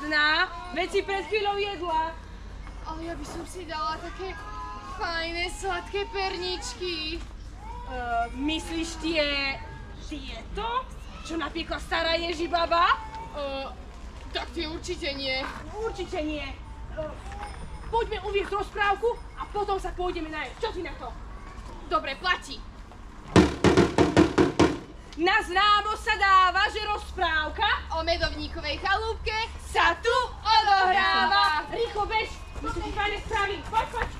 hladná, veď si pred chvíľou jedla. Ale ja by som si dala také fajné, sladké perničky. Myslíš tieto, čo napiekla stará Ježibaba? Tak tie určite nie. Určite nie. Poďme uviesť rozprávku a potom sa pôjdeme najesť. Čo ty na to? Dobre, platí. Na známo sa dáva, že rozprávka O medovníkovej chalúbke sa tu odohráva. Rýchlo bež, my si fajne spravím. Poď, poď.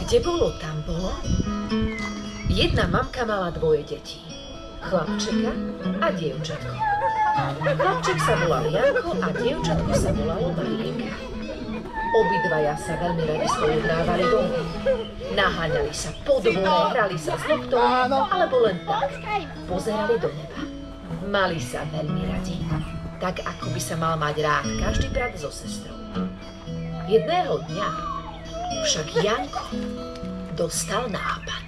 Kde bolo, tam bolo. Jedna mamka mala dvoje detí. Chlapčeka a dievčatko. Chlapček sa volal Janko a dievčatko sa volalo Marienka. Obidvaja sa veľmi radi spojednávali domu. Naháňali sa po dvore, hrali sa s loptou, alebo len tak pozerali do neba. Mali sa veľmi radi, tak ako by sa mal mať rád každý brat so sestrou. Jedného dňa však Janko dostal nápad.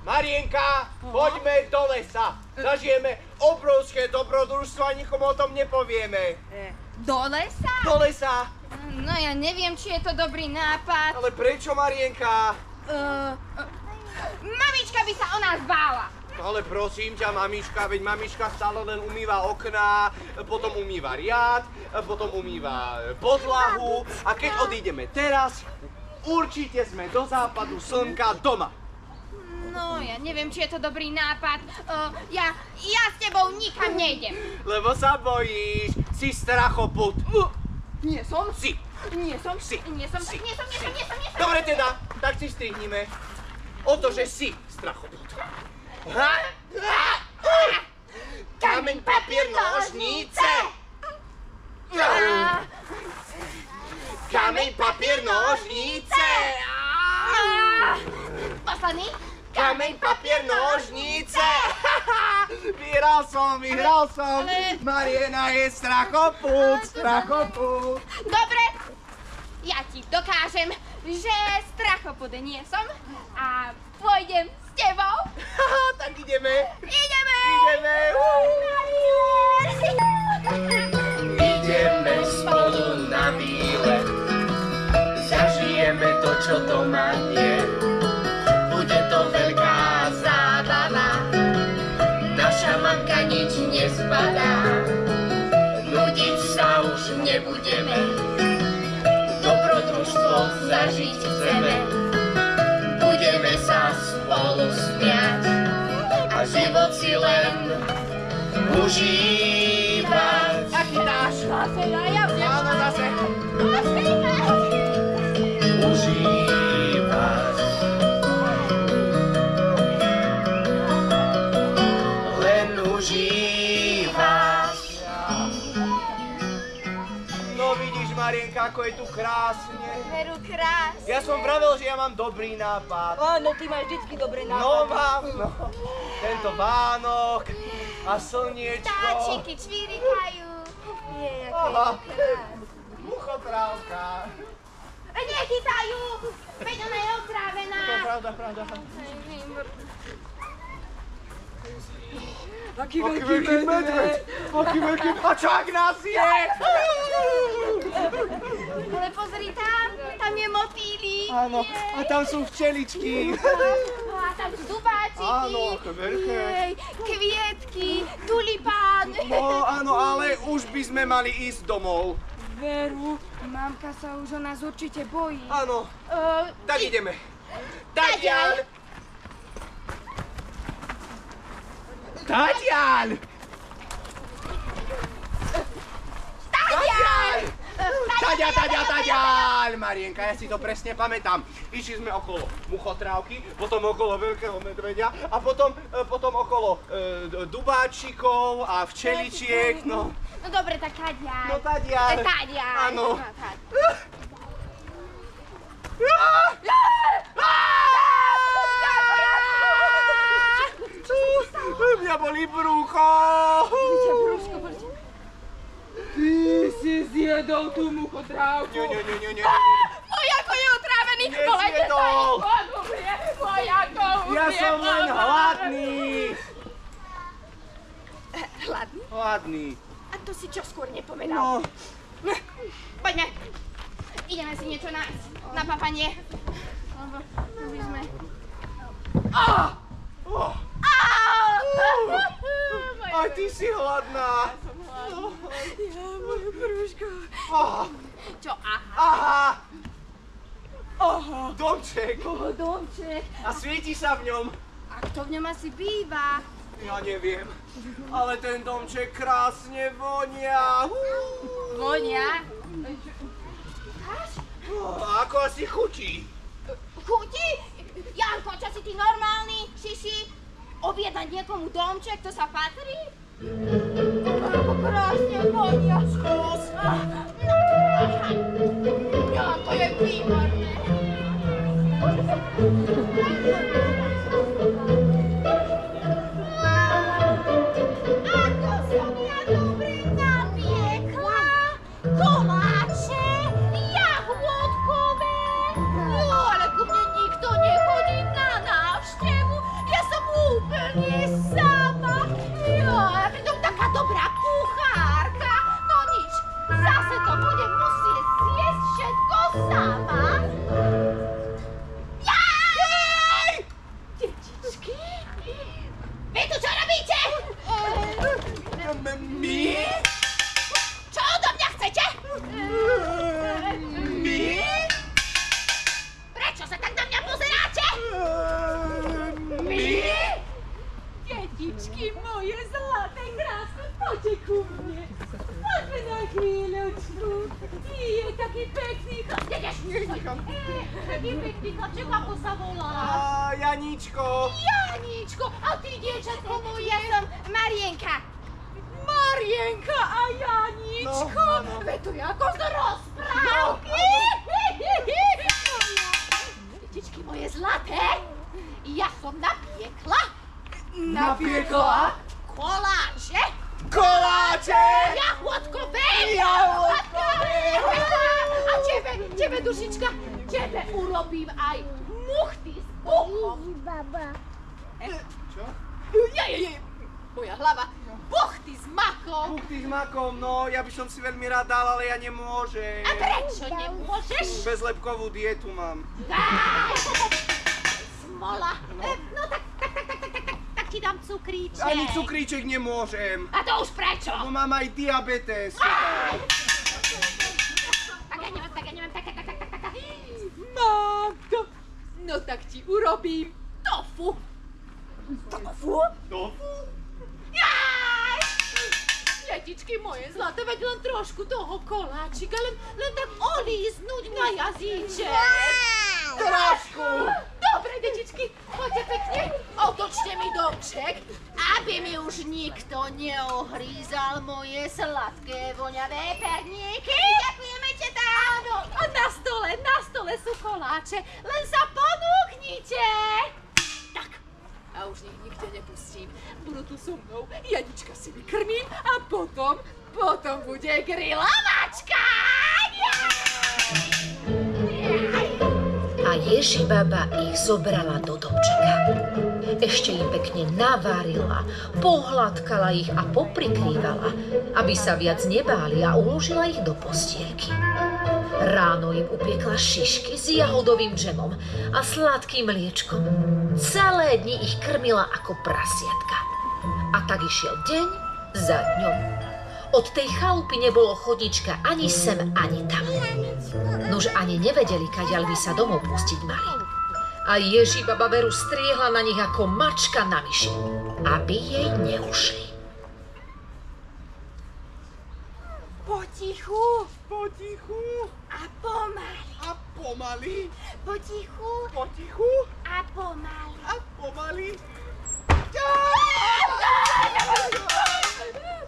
Marienka, poďme do lesa. Zažijeme obrovské dobrodružstvo a nikomu o tom nepovieme. Do lesa? Do lesa. No ja neviem, či je to dobrý nápad. Ale prečo, Marienka? Mamička by sa o nás bála. Ale prosím ťa, mamička, veď mamička stále len umýva okná, potom umýva riad, potom umýva podlahu a keď odídeme teraz, určite sme do západu slnka doma. No, ja neviem, či je to dobrý nápad. Ja s tebou nikam nejdem. Lebo sa bojíš, si strachoput. Nie som. Si. Nie som. Si. Nie som. Si. Nie som. Dobre teda, tak si strihnime o to, že si strachoput. Kameň, papier, nožnice! Kameň, papier, nožnice! Posledný? Kameň, papier, nožnice! Vyhral som! Mariena je strachoput! Dobre, ja ti dokážem, že strachoput nie som a pôjdem s tebou. Tak ideme! Ideme spolu na výlet, zažijeme to, čo doma nie. Bude to veľká zábava, naša mamka nič nezbadá. Nudiť sa už nebudeme, dobrodružstvo zažiť chceme. Budeme sa spolu smiať a život si len užívať. Aký dáš? Áno, zase. Užívať. Len užívať. No vidíš, Marienka, ako je tu krásne. Veru krásne. Ja som vravel, že ja mám dobrý nápad. Áno, ty máš vždycky dobré nápady. No mám, no. Tento Vánok a slniečko. Vtáčiky čvirikajú. Aké je to krásne. Muchotrávka. Nechytajú, veď ona je otrávená. To je pravda. Aký veľký medveď. Aký veľký, a čo ak nás je? Ale pozri tam je motýlik. Áno, a tam sú včeličky. A tam sú dubáčiky. Áno, aké veľké. Jej, kvietky, tulipán. No áno, ale už by sme mali ísť domov. Veru, mamka sa už o nás určite bojí. Áno, tak ideme. Tadiaľ! Tadiaľ! Tadiaľ! Marienka, ja si to presne pamätám. Išli sme okolo muchotrávky, potom okolo veľkého medveďa a potom okolo dubáčikov a včeličiek, no. No dobre, tak tadiaľ. No tadiaľ. Tadiaľ. Áno. Mňa bolí brucho. jedol tú muchodrávku. Nie. Vojako je otrávený! Nezjedol! On umrie! Vojako umrie! Ja som len hladný. Hladný? Hladný. A to si čo skôr nepovedal. No, Poďme. Ideme si niečo nájsť. Na papanie. Lebo by sme... oh, Moje aj ty si hladná. Ja, moje brúško. Oh, Čo, aha? aha, Aha. domček. Domček. A svieti sa v ňom. A kto v ňom asi býva? Ja neviem, ale ten domček krásne vonia. Vonia? Ako asi chutí. Chutí? Janko, čo si ty normálny? Šiši? Objednať niekomu domček, to sa patrí? Ako krásne vonia. Skús. Janko, je výborné. Ako som ja dobre napiekla. Koláče, jahôdkové. Jo, ale ku mne nikto nechodí na návštevu. Ja som úplne sama. Jo, a pritom taká dobrá kuchárka. No nič, zase to budem musieť zjesť všetko sama. Jaj! Detičky? Vy tu čo robíte? My? Čo odo mňa chcete? My? Prečo sa tak na mňa pozeráte? My? Detičky moje zlaté, krásne, poďte ku mne. Poďme na chvíľočku. Je taký pekný Taký pekný chlapček, ako sa volá? Janíčko. Janíčko, a ty, dievčatko moje? Ja som Marienka. Marienka a Janíčko. No, áno. Veď to je ako z rozprávky. Detičky moje zlaté, ja som napiekla Napiekla? koláče. Koláče! Jahôdkové! Jahôdkové! A tebe, dušička, tebe urobím aj muchty s buchom. Čo? Je, moja hlava. Buchty s makom. Buchty s makom, no ja by som si veľmi rád dal, ale ja nemôžem. A prečo nemôžeš? Bezlepkovú dietu mám. Smola. No tak ti dám cukríček. Ani cukríček nemôžem. A to už prečo? Lebo mám aj diabetes. Tak ja neviem, tak. Mám to. No tak ti urobím tofu. Tofu? Tofu? Jaj! Detičky moje zlaté, veď len trošku toho koláčika, len tak olíznuť na jazyček. Trošku! Dobre, detičky, poďte pekne, otočte mi domček, aby mi už nikto neohrízal moje sladké voňavé perníky. Ďakujeme, teta. Áno, a na stole sú koláče, len sa ponúknite. Tak, a už ich nikde nepustím. Budú tu so mnou, Janička si vykrmím a potom bude grilovačka. A Ježibaba ich zobrala do domčeka. Ešte im pekne navarila, pohľadkala ich a poprikrývala, aby sa viac nebáli a uložila ich do postielky. Ráno im upiekla šišky s jahodovým džemom a sladkým mliečkom. Celé dni ich krmila ako prasiatka. A tak išiel deň za dňom. Od tej chalupy nebolo chodnička ani sem, ani tam. Nuž ani nevedeli, kaďaľ by sa domov pustiť mali. A Ježibaba veru striehla na nich ako mačka na myši, aby jej neušli. Potichu Potichu a pomaly. a pomaly. Potichu Potichu a pomaly. a pomaly.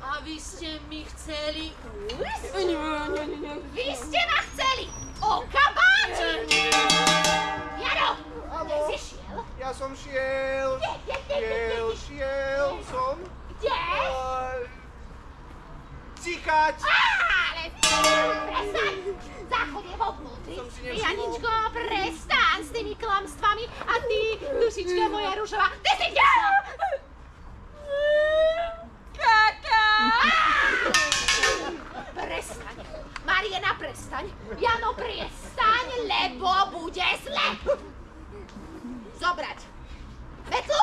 A vy ste mi chceli ujsť? Nie. Vy ste ma chceli okabáčiť! Jaro, si šiel? Ja som šiel som Kde? cikať. Ale som si nevšimol. Janičko, prestaň s tými klamstvami a ty, dušička moja ružová, ty si ďal! Kaka! Prestaň, Mariena, prestaň, Jano, prestaň, lebo bude zle. Zobrať metlu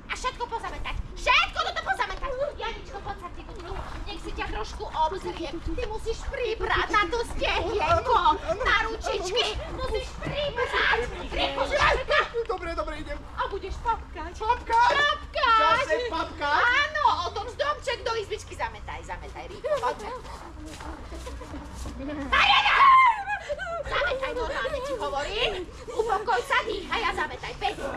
a všetko pozametať. Všetko toto pozametať. Janičko, poď sa ty tu, nech si ťa trošku obzriem. Ty musíš pribrať na to stehienko, na ručičky. Musíš pribrať. Dobre, idem. A budeš papkať. Papkať? Papkať. Zase papkať? Áno, o tom z domček do izbičky zametaj, rýchlo, poďme. Mariana! Zametaj normálne, ti hovorím. Upokoj sa, dýchaj a zametaj. Pekne.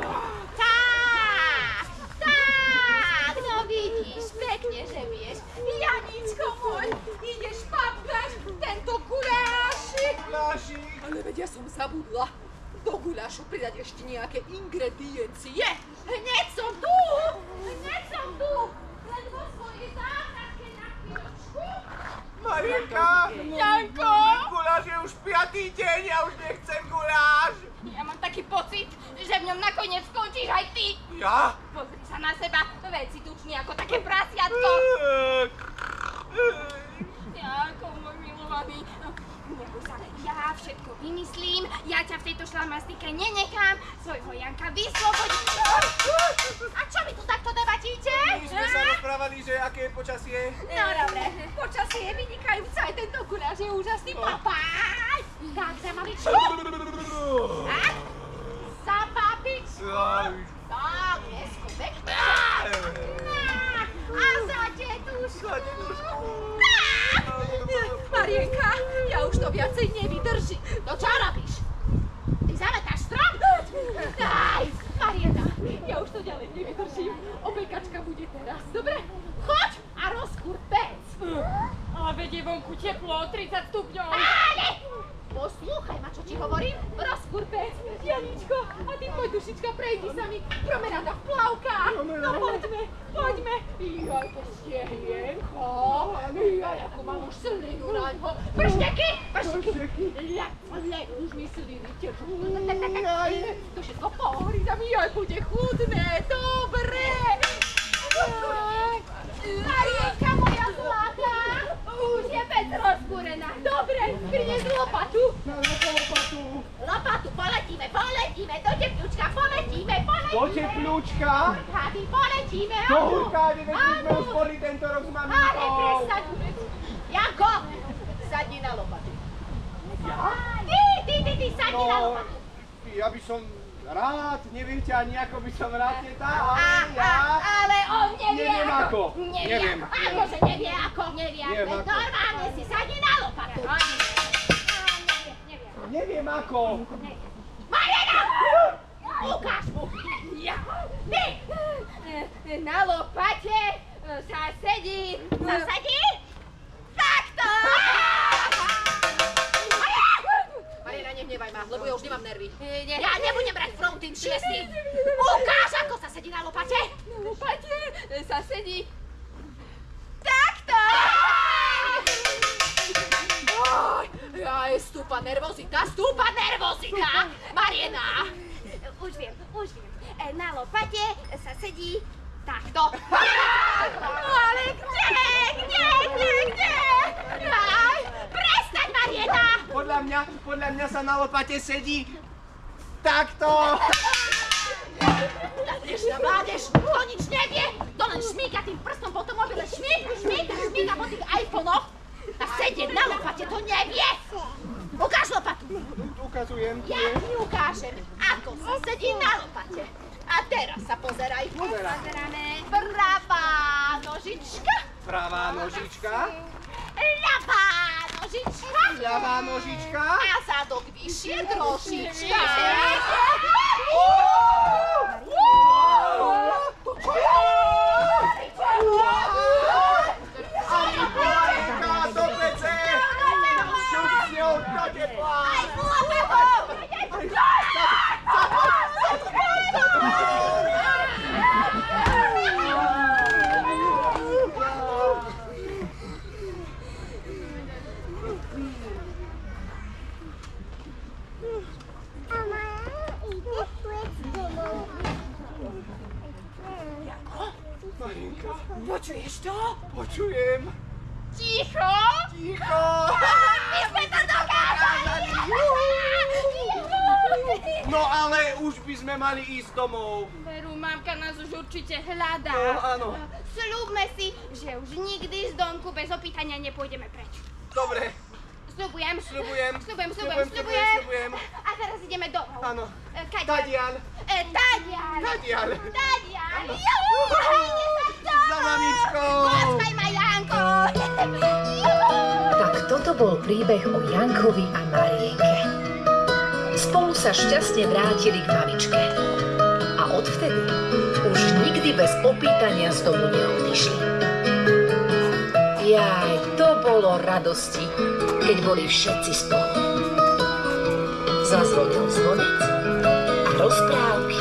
Tak, no vidíš, pekne, že vieš. Janičko môj, ideš papkať tento gulášik. Gulášik. Ale veď ja som zabudla do gulášu pridať ešte nejaké ingrediencie. Hneď som tu. Len vo svojej záhradke na chvíľočku. Marienka! Janko! Guláš je už 5. deň, ja už nechcem guláš! Ja mám taký pocit, že v ňom nakoniec skončíš aj ty. Ja? Pozri sa na seba, veď si tučný ako také prasiatko. Janko, môj milovaný. Neboj sa, ja všetko vymyslím, ja ťa v tejto šlamastike nenechám, svojho Janka vyslobodím. A čo mi tu takto debatíte? My sme sa rozprávali, že aké je počasie. No dobre, počasie je vynikajúce, aj tento guláš je úžasný, papáj! Tak, za maličku. Tak, za papičku. Tak, dnesko pekne. A za dedušku. Marienka, ja už to viacej nevydržím. No čo robíš? Ty zametáš strom? Daj, Mariena, ja už to ďalej nevydržím. Opekačka bude teraz, dobre? Choď a rozkúr pec. Ale veď je vonku teplo, 30 stupňov. Ale! Poslúchaj ma, čo ti hovorím. Rozkúr pec, Janičko, a ty poď, dušička, prejdi sa mi. Promenáda v plavkách. No poďme. Jaj, to stehienko. Jaj, ako mám už slinu naňho. Pršteky. Už mi sliny tečú. To všetko pohorí sa mi, jaj, bude chutné, dobre. Marienka moja zlatá, už je pec rozkúrená. Dobre, prinies lopatu. Lopatu, poletíme, do tepľučka, poletíme. Do tepľučka? Hurkády, poletíme, Do áno. hurkády, veď my sme už boli tento rok s Ale maminkou. prestaň. Janko, sadni na lopatu. Ja? Ty, sadni na lopatu. Ja by som rád, neviete ani ako by som rád teta, Ale on nevie Neviem ako. Neviem. Akože nevie ako. Neviem Veď ako. normálne si sadni na lopatu. Neviem ako. Mariana! Ukáž mu. Ja. Ty! Na lopate sa sedí. Zasadí? Takto! Mariana, nehnevaj ma, lebo ja už nemám nervy. Ja nebudem brať frontín šiestý. Ukáž, ako sa sedí na lopate. Na lopate sa sedí. Takto! Jaj, stúpa nervozita. Mariana! Už viem. Na lopate sa sedí takto. Ale kde? Aj, prestaň, Mariana! Podľa mňa sa na lopate sedí takto. Dnešná mládež, to nič nevie, to len šmíka tým prstom po tom mobile, šmíka po tých iPhone-och a sedieť na lopate, to nevie. Ukáž lopatu. Ukazujem. Ja ti ukážem, ako sa sedí na lopate. A teraz sa pozeraj. Pozeráme. Pravá nožička. Pravá nožička. Ľavá nožička. Ľavá nožička. A zadok vyššie trošička. Marienka, do pece. Šup s ňou do tepla. Aj zlapeho! Počuješ to? Počujem. Ticho! Ticho. My sme to dokázali! No ale už by sme mali ísť domov. Veru, mamka nás už určite hľadá. No, áno. Sľubme si, že už nikdy z domku bez opýtania nepôjdeme preč. Dobre. Sľubujem. Sľubujem. Sľubujem. A teraz ideme domov. Áno. Tadiaľ. Tadiaľ. Tadiaľ. Tadiaľ. Juhu, hejde sa to! Za mamičkou. Poskaj ma, Janko. Tak toto bol príbeh o Jankovi a Marienke. Spolu sa šťastne vrátili k mamičke. A odvtedy už nikdy bez opýtania z domu neodišli. Jaj, to bolo radosti, keď boli všetci spolu. Zazvonil zvonec a rozprávky